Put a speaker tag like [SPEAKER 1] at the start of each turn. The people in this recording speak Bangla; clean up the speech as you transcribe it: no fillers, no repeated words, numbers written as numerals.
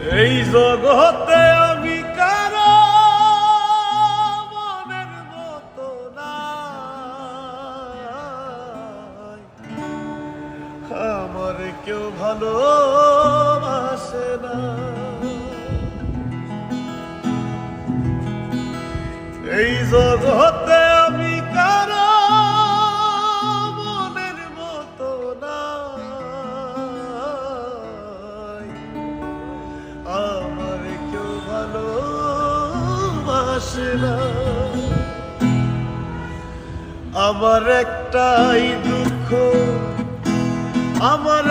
[SPEAKER 1] এই জগতে আমি কারো মনের মতো নাই, আমার কেউ ভালোবাসে না। এই জগতে আমি কারো মনের মতো নাই, আমার কেউ ভালোবাসে না। আমার একটাই দুঃখ, আমার